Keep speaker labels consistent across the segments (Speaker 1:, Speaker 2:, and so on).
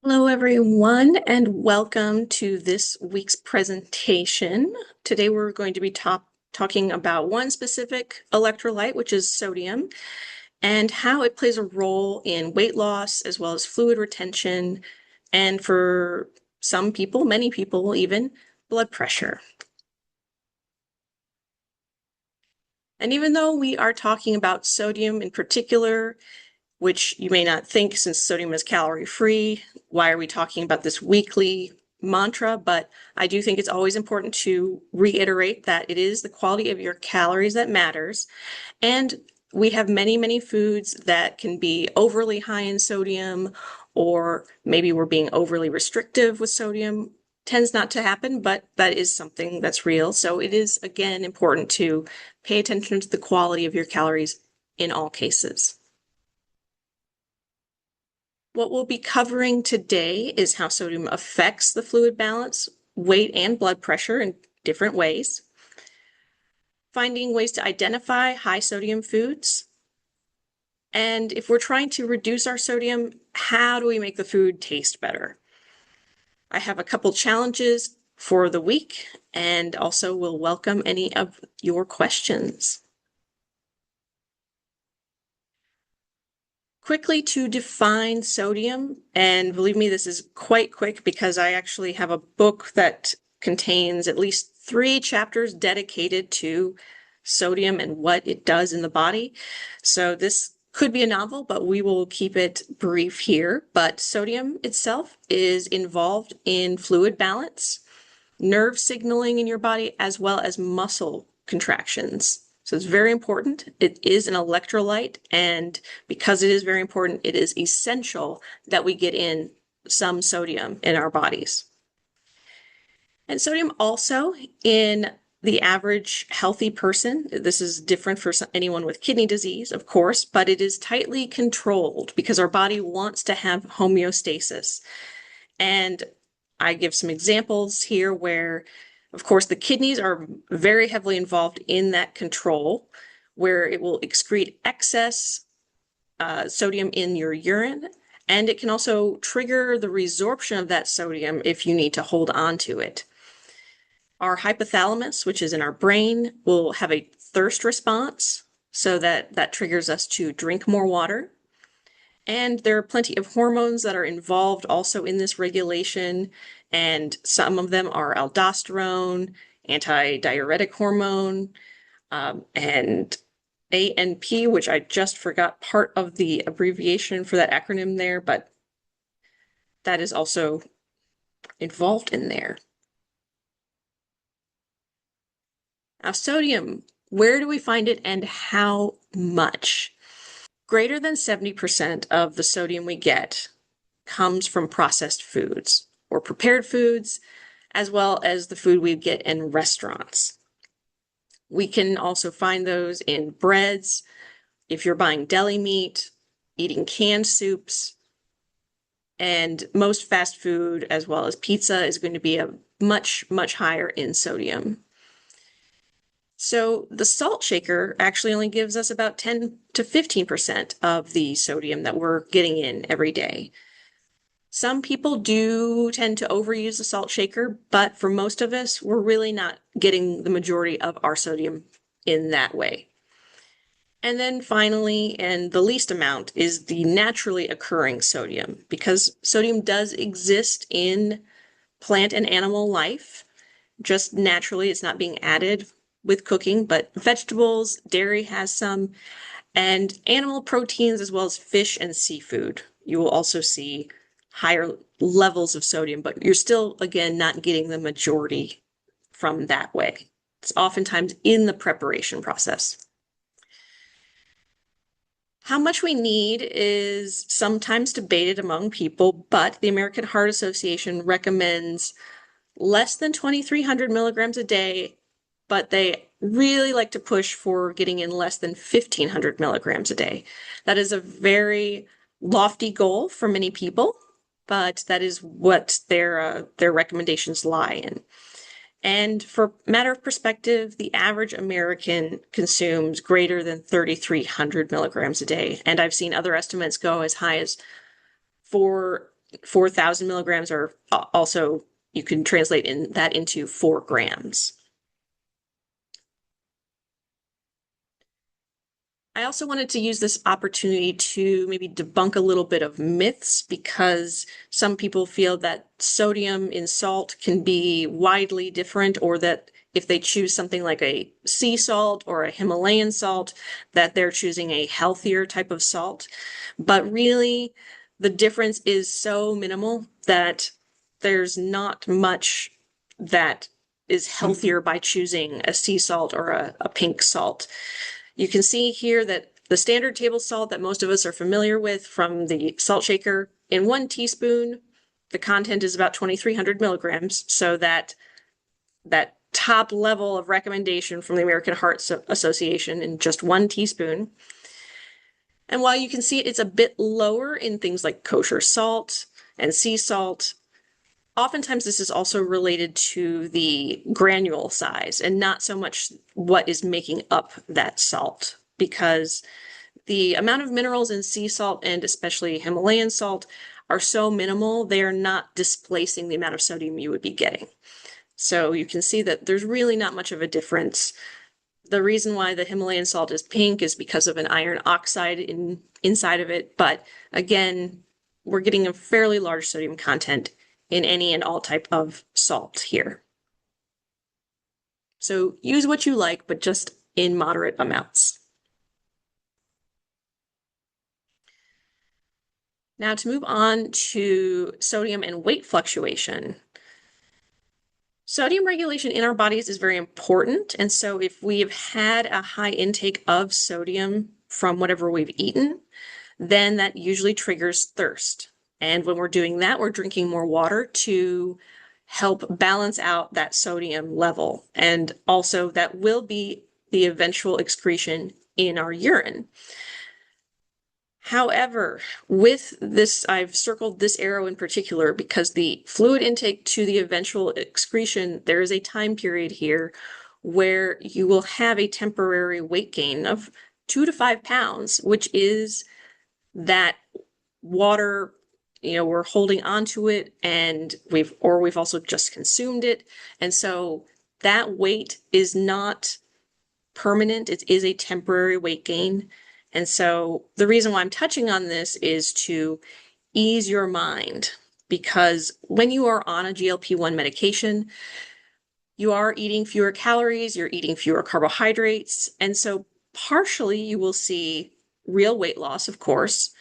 Speaker 1: Hello, everyone, and welcome to this week's presentation. Today, we're going to be talking about one specific electrolyte, which is sodium, and how it plays a role in weight loss as well as fluid retention, and for some people, many people even, blood pressure. And even though we are talking about sodium in particular, which you may not think since sodium is calorie free, why are we talking about this weekly mantra? But I do think it's always important to reiterate that it is the quality of your calories that matters. And we have many, many foods that can be overly high in sodium, or maybe we're being overly restrictive with sodium. Tends not to happen, but that is something that's real. So it is, again, important to pay attention to the quality of your calories in all cases. What we'll be covering today is how sodium affects the fluid balance, weight, and blood pressure in different ways, finding ways to identify high sodium foods, and if we're trying to reduce our sodium, how do we make the food taste better? I have a couple challenges for the week, and also will welcome any of your questions. Quickly to define sodium, and believe me, this is quite quick because I actually have a book that contains at least 3 chapters dedicated to sodium and what it does in the body. So this could be a novel, but we will keep it brief here. But sodium itself is involved in fluid balance, nerve signaling in your body, as well as muscle contractions. So it's very important. It is an electrolyte, and because it is very important, it is essential that we get in some sodium in our bodies. And sodium also in the average healthy person, this is different for anyone with kidney disease, of course, but it is tightly controlled because our body wants to have homeostasis. And I give some examples here where, of course, the kidneys are very heavily involved in that control, where it will excrete excess sodium in your urine, and it can also trigger the resorption of that sodium if you need to hold on to it. Our hypothalamus, which is in our brain, will have a thirst response, so that triggers us to drink more water. And there are plenty of hormones that are involved also in this regulation, and some of them are aldosterone, antidiuretic hormone, and ANP, which I just forgot part of the abbreviation for that acronym there, but that is also involved in there. Now, sodium, where do we find it and how much? Greater than 70% of the sodium we get comes from processed foods or prepared foods, as well as the food we get in restaurants. We can also find those in breads, if you're buying deli meat, eating canned soups, and most fast food, as well as pizza, is going to be a much, much higher in sodium. So the salt shaker actually only gives us about 10 to 15% of the sodium that we're getting in every day. Some people do tend to overuse the salt shaker, but for most of us, we're really not getting the majority of our sodium in that way. And then finally, and the least amount, is the naturally occurring sodium, because sodium does exist in plant and animal life. Just naturally, it's not being added with cooking, but vegetables, dairy has some, and animal proteins as well as fish and seafood. You will also see higher levels of sodium, but you're still, again, not getting the majority from that way. It's oftentimes in the preparation process. How much we need is sometimes debated among people, but the American Heart Association recommends less than 2,300 milligrams a day, but they really like to push for getting in less than 1,500 milligrams a day. That is a very lofty goal for many people, but that is what their recommendations lie in. And for matter of perspective, the average American consumes greater than 3,300 milligrams a day. And I've seen other estimates go as high as 4,000 milligrams, or also you can translate that into 4 grams. I also wanted to use this opportunity to maybe debunk a little bit of myths, because some people feel that sodium in salt can be widely different, or that if they choose something like a sea salt or a Himalayan salt, that they're choosing a healthier type of salt. But really, the difference is so minimal that there's not much that is healthier by choosing a sea salt or a pink salt. You can see here that the standard table salt that most of us are familiar with from the salt shaker, in 1 teaspoon, the content is about 2,300 milligrams. So that top level of recommendation from the American Heart Association in just 1 teaspoon. And while you can see it's a bit lower in things like kosher salt and sea salt, oftentimes this is also related to the granule size and not so much what is making up that salt, because the amount of minerals in sea salt, and especially Himalayan salt, are so minimal, they are not displacing the amount of sodium you would be getting. So you can see that there's really not much of a difference. The reason why the Himalayan salt is pink is because of an iron oxide inside of it, but again, we're getting a fairly large sodium content in any and all type of salt here. So use what you like, but just in moderate amounts. Now to move on to sodium and weight fluctuation. Sodium regulation in our bodies is very important, and so if we've had a high intake of sodium from whatever we've eaten, then that usually triggers thirst. And when we're doing that, we're drinking more water to help balance out that sodium level. And also that will be the eventual excretion in our urine. However, with this, I've circled this arrow in particular because the fluid intake to the eventual excretion, there is a time period here where you will have a temporary weight gain of 2 to 5 pounds, which is that water, we're holding onto it, and we've also just consumed it. And so that weight is not permanent. It is a temporary weight gain. And so the reason why I'm touching on this is to ease your mind, because when you are on a GLP-1 medication, you are eating fewer calories, you're eating fewer carbohydrates. And so partially you will see real weight loss, of course,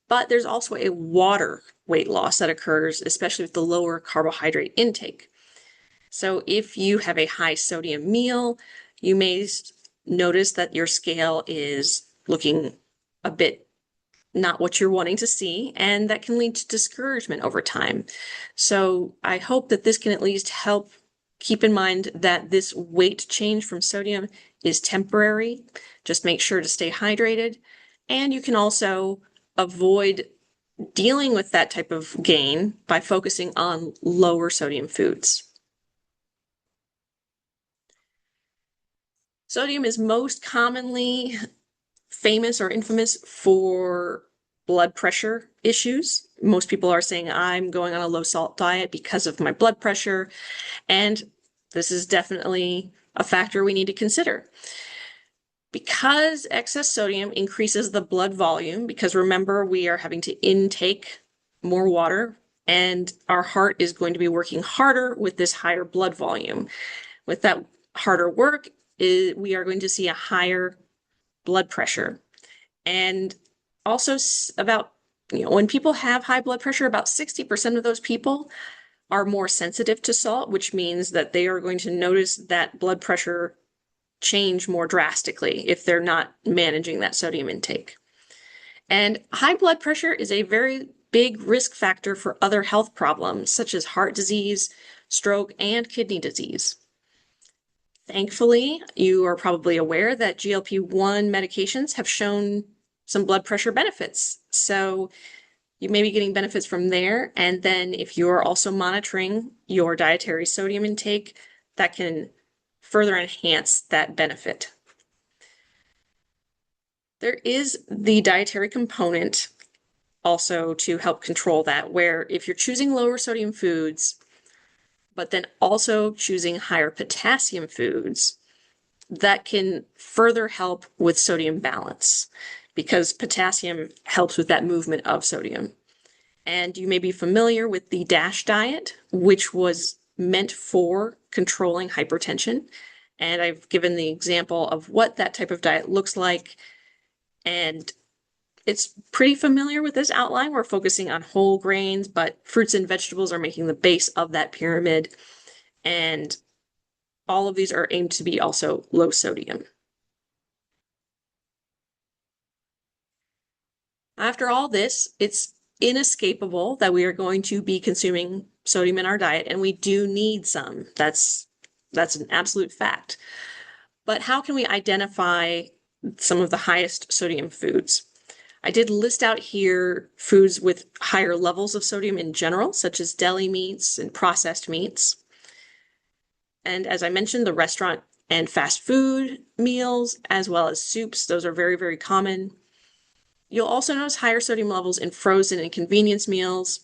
Speaker 1: but there's also a water weight loss that occurs, especially with the lower carbohydrate intake. So if you have a high sodium meal, you may notice that your scale is looking a bit not what you're wanting to see, and that can lead to discouragement over time. So I hope that this can at least help keep in mind that this weight change from sodium is temporary. Just make sure to stay hydrated, and you can also avoid dealing with that type of gain by focusing on lower sodium foods. Sodium is most commonly famous or infamous for blood pressure issues. Most people are saying, I'm going on a low salt diet because of my blood pressure. And this is definitely a factor we need to consider. Because excess sodium increases the blood volume, because remember, we are having to intake more water, and our heart is going to be working harder with this higher blood volume. With that harder work, we are going to see a higher blood pressure. And also about, when people have high blood pressure, about 60% of those people are more sensitive to salt, which means that they are going to notice that blood pressure change more drastically if they're not managing that sodium intake. And high blood pressure is a very big risk factor for other health problems, such as heart disease, stroke, and kidney disease. Thankfully, you are probably aware that GLP-1 medications have shown some blood pressure benefits. So you may be getting benefits from there. And then if you're also monitoring your dietary sodium intake, that can further enhance that benefit. There is the dietary component also to help control that, where if you're choosing lower sodium foods, but then also choosing higher potassium foods, that can further help with sodium balance because potassium helps with that movement of sodium. And you may be familiar with the DASH diet, which was meant for controlling hypertension. And I've given the example of what that type of diet looks like. And it's pretty familiar with this outline. We're focusing on whole grains, but fruits and vegetables are making the base of that pyramid. And all of these are aimed to be also low sodium. After all this, it's inescapable that we are going to be consuming sodium in our diet, and we do need some. That's an absolute fact. But how can we identify some of the highest sodium foods? I did list out here foods with higher levels of sodium in general, such as deli meats and processed meats. And as I mentioned, the restaurant and fast food meals, as well as soups, those are very, very common. You'll also notice higher sodium levels in frozen and convenience meals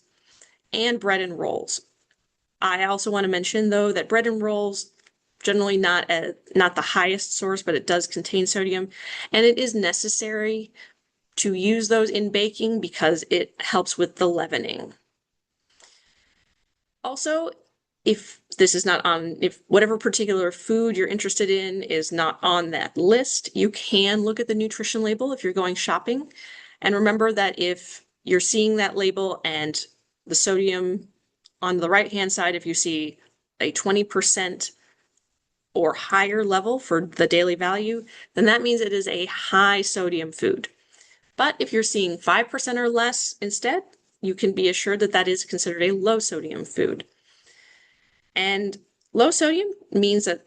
Speaker 1: and bread and rolls. I also want to mention, though, that bread and rolls generally not the highest source, but it does contain sodium, and it is necessary to use those in baking because it helps with the leavening. Also, if whatever particular food you're interested in is not on that list, you can look at the nutrition label if you're going shopping. And remember that if you're seeing that label and the sodium on the right-hand side, if you see a 20% or higher level for the daily value, then that means it is a high sodium food. But if you're seeing 5% or less instead, you can be assured that that is considered a low sodium food. And low sodium means that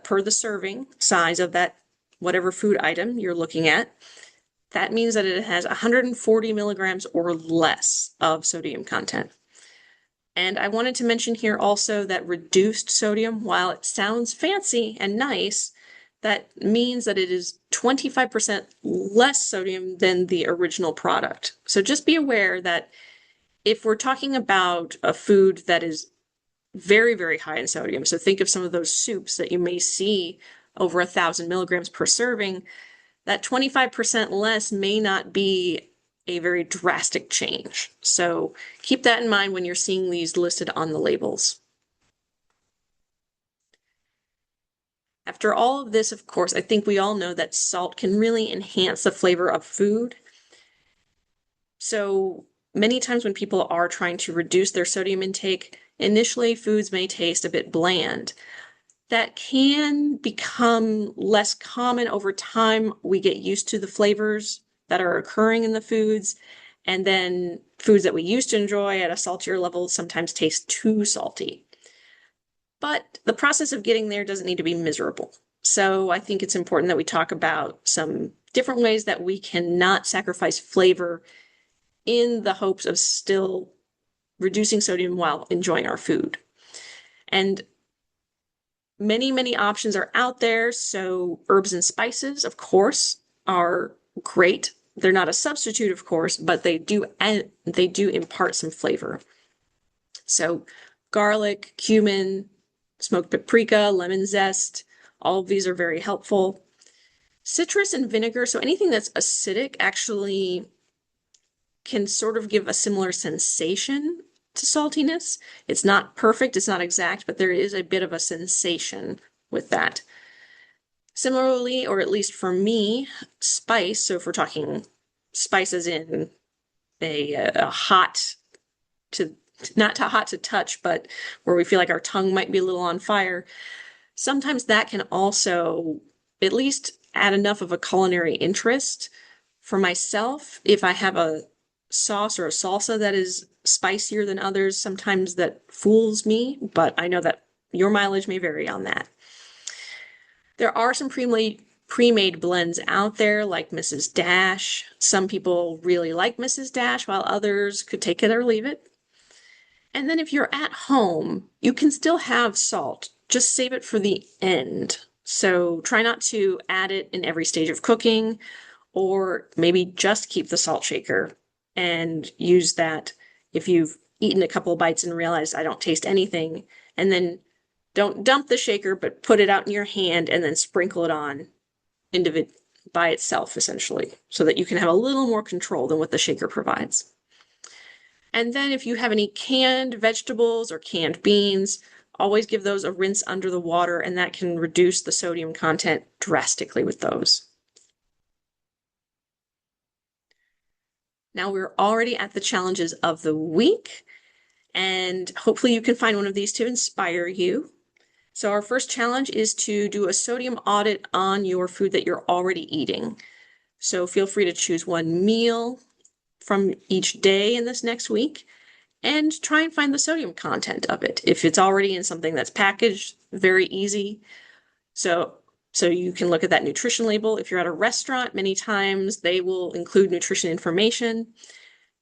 Speaker 1: per the serving size of that whatever food item you're looking at, that means that it has 140 milligrams or less of sodium content. And I wanted to mention here also that reduced sodium, while it sounds fancy and nice, that means that it is 25% less sodium than the original product. So just be aware that if we're talking about a food that is very, very high in sodium, so think of some of those soups that you may see over 1,000 milligrams per serving, that 25% less may not be a very drastic change. So keep that in mind when you're seeing these listed on the labels. After all of this, of course, I think we all know that salt can really enhance the flavor of food. So many times when people are trying to reduce their sodium intake, initially foods may taste a bit bland. That can become less common over time. We get used to the flavors that are occurring in the foods, and then foods that we used to enjoy at a saltier level sometimes taste too salty. But the process of getting there doesn't need to be miserable. So I think it's important that we talk about some different ways that we cannot sacrifice flavor in the hopes of still reducing sodium while enjoying our food. And many, many options are out there. So herbs and spices, of course, are great. They're not a substitute, of course, but they do impart some flavor. So garlic, cumin, smoked paprika, lemon zest, all of these are very helpful. Citrus and vinegar, so anything that's acidic actually can sort of give a similar sensation to saltiness. It's not perfect, it's not exact, but there is a bit of a sensation with that. Similarly, or at least for me, spice, so if we're talking spices in a hot to, not too hot to touch, but where we feel like our tongue might be a little on fire, sometimes that can also at least add enough of a culinary interest. For myself, if I have a sauce or a salsa that is spicier than others, sometimes that fools me, but I know that your mileage may vary on that. There are some pre-made blends out there like Mrs. Dash. Some people really like Mrs. Dash, while others could take it or leave it. And then if you're at home, you can still have salt, just save it for the end. So try not to add it in every stage of cooking, or maybe just keep the salt shaker and use that if you've eaten a couple of bites and realized I don't taste anything, and then don't dump the shaker, but put it out in your hand and then sprinkle it on by itself, essentially, so that you can have a little more control than what the shaker provides. And then if you have any canned vegetables or canned beans, always give those a rinse under the water, and that can reduce the sodium content drastically with those. Now we're already at the challenges of the week, and hopefully you can find one of these to inspire you. So our first challenge is to do a sodium audit on your food that you're already eating. So feel free to choose one meal from each day in this next week and try and find the sodium content of it. If it's already in something that's packaged, very easy. So you can look at that nutrition label. If you're at a restaurant, many times they will include nutrition information.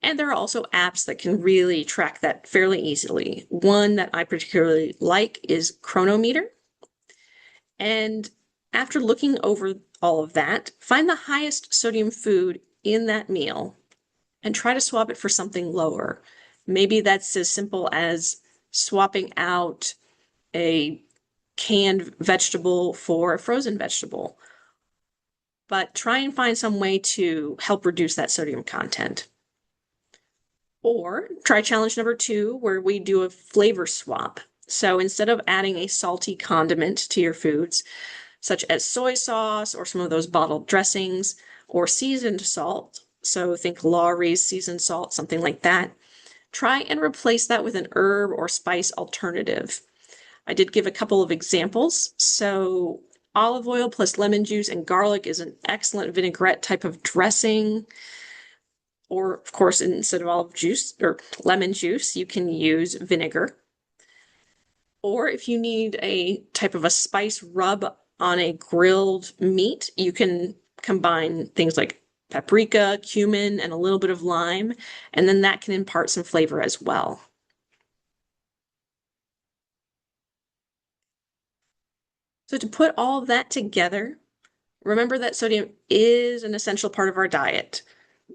Speaker 1: And there are also apps that can really track that fairly easily. One that I particularly like is Chronometer. And after looking over all of that, find the highest sodium food in that meal and try to swap it for something lower. Maybe that's as simple as swapping out a canned vegetable for a frozen vegetable. But try and find some way to help reduce that sodium content. Or try challenge number 2, where we do a flavor swap. So instead of adding a salty condiment to your foods, such as soy sauce or some of those bottled dressings, or seasoned salt, so think Lawry's seasoned salt, something like that, try and replace that with an herb or spice alternative. I did give a couple of examples. So olive oil plus lemon juice and garlic is an excellent vinaigrette type of dressing. Or, of course, instead of olive juice or lemon juice, you can use vinegar. Or if you need a type of a spice rub on a grilled meat, you can combine things like paprika, cumin, and a little bit of lime, and then that can impart some flavor as well. So to put all that together, remember that sodium is an essential part of our diet,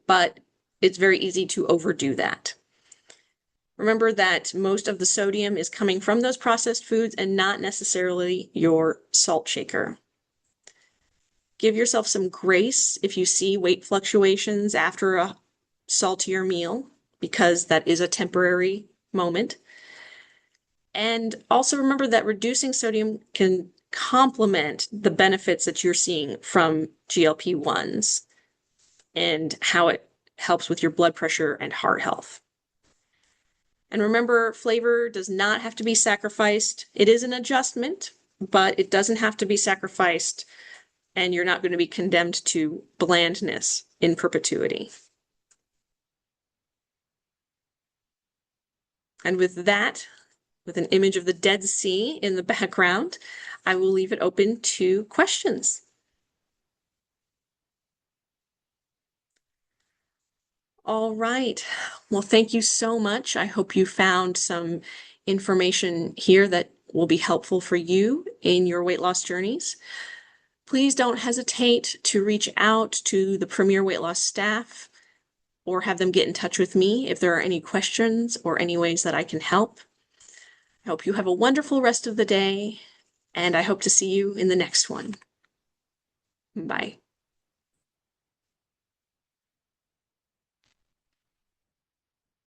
Speaker 1: but it's very easy to overdo that. Remember that most of the sodium is coming from those processed foods and not necessarily your salt shaker. Give yourself some grace if you see weight fluctuations after a saltier meal, because that is a temporary moment. And also remember that reducing sodium can complement the benefits that you're seeing from GLP-1s and how it helps with your blood pressure and heart health. And remember, flavor does not have to be sacrificed. It is an adjustment, but it doesn't have to be sacrificed, and you're not going to be condemned to blandness in perpetuity. And with that, with an image of the Dead Sea in the background, I will leave it open to questions. All right. Well, thank you so much. I hope you found some information here that will be helpful for you in your weight loss journeys. Please don't hesitate to reach out to the Premier Weight Loss staff or have them get in touch with me if there are any questions or any ways that I can help. I hope you have a wonderful rest of the day, and I hope to see you in the next one. Bye.